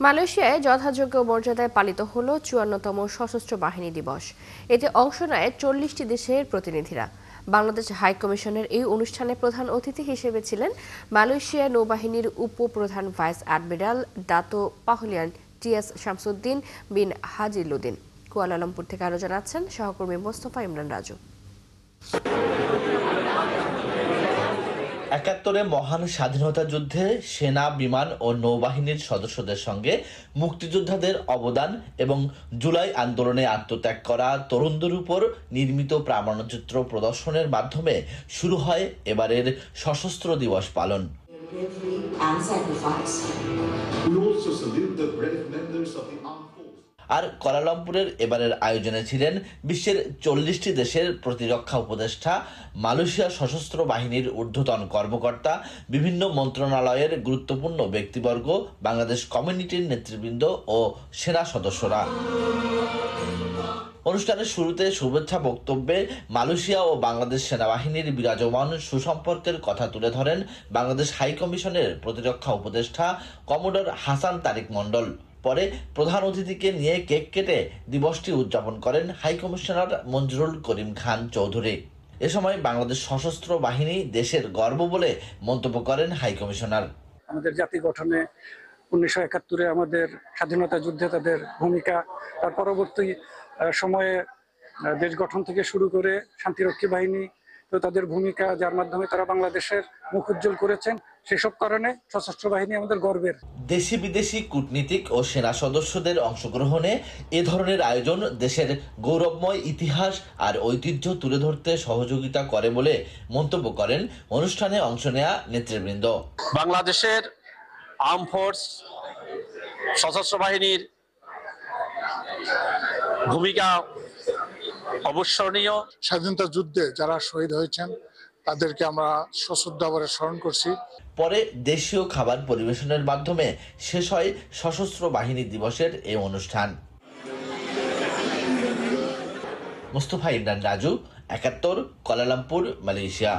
মালয়েশিয়ায় যথাযোগ্য মর্যাদায় পালিত হলো ৫৪তম সশস্ত্র বাহিনী দিবস। এতে অংশ নেয় ৪০টি দেশের প্রতিনিধিরা। বাংলাদেশ হাই কমিশনের এই অনুষ্ঠানে প্রধান অতিথি হিসেবে ছিলেন মালয়েশিয়া নৌবাহিনীর উপপ্রধান vice admiral Dato Pahlawan TS Shamsuddin bin Hajiluddin. Kuala Lumpur থেকে আরো জানাচ্ছেন সহকর্মী মোস্তফা ইমরান রাজু। ৭১ মহান স্বাধীনতা যুদ্ধে সেনা, বিমান ও নৌবাহিনীর সদস্যদের সঙ্গে মুক্তিযোদ্ধাদের অবদান এবং জুলাই আন্দোলনে আত্মত্যাগ করা তরুণদের উপর নির্মিত প্রামাণ্যচিত্র প্রদর্শনের মাধ্যমে শুরু হয় এবারের সশস্ত্র দিবস পালন। আর কুয়ালালামপুরের এবারের আয়োজনে ছিলেন বিশ্বের ৪০টি দেশের প্রতিরক্ষা উপদেষ্টা, মালয়েশিয়া সশস্ত্র বাহিনীর ঊর্ধ্বতন কর্মকর্তা, বিভিন্ন মন্ত্রণালয়ের গুরুত্বপূর্ণ ব্যক্তিবর্গ, বাংলাদেশ কমিউনিটির নেতৃবৃন্দ ও সেনা সদস্যরা। অনুষ্ঠানের শুরুতে শুভেচ্ছা বক্তব্যে মালয়েশিয়া ও বাংলাদেশ সেনাবাহিনীর বিরাজমান সুসম্পর্কের কথা তুলে ধরেন বাংলাদেশ হাই কমিশনের প্রতিরক্ষা উপদেষ্টা কমোডর হাসান তারিক মণ্ডল। পরে প্রধান অতিথিকে নিয়ে কেক কেটে দিবসটি উদযাপন করেন হাই কমিশনার মঞ্জুরুল করিম খান চৌধুরী। এ সময় বাংলাদেশ সশস্ত্র বাহিনী দেশের গর্ব বলে মন্তব্য করেন হাই কমিশনার। আমাদের জাতি গঠনে ১৯৭১-এ আমাদের স্বাধীনতা যুদ্ধে তাদের ভূমিকা, তার পরবর্তী সময়ে দেশ গঠন থেকে শুরু করে শান্তিরক্ষী বাহিনী তো তাদের ভূমিকা, যার মাধ্যমে তারা বাংলাদেশের মুখ উজ্জ্বল করেছেন, সেসব কারণে সশস্ত্র বাহিনী আমাদের গর্বের। দেশি বিদেশি কূটনীতিক ও সেনা সদস্যদের অংশগ্রহণে এ ধরনের আয়োজন দেশের গৌরবময় ইতিহাস আর ঐতিহ্য তুলে ধরতে সহযোগিতা করে বলে মন্তব্য করেন অনুষ্ঠানে অংশ নেয়া নেতৃবৃন্দ। বাংলাদেশের আর্ম ফোর্স সশস্ত্র বাহিনীর ভূমিকা অবশ্যনীয়। স্বাধীনতা যুদ্ধে যারা শহীদ হয়েছেন তাদেরকে আমরা সশ্রদ্ধভাবে স্মরণ করছি। পরে দেশীয় খাবার পরিবেশনের মাধ্যমে শেষ হয় সশস্ত্র বাহিনী দিবসের এই অনুষ্ঠান। Mostafa Imran Raju, ৭১, Kuala Lumpur, Malaysia.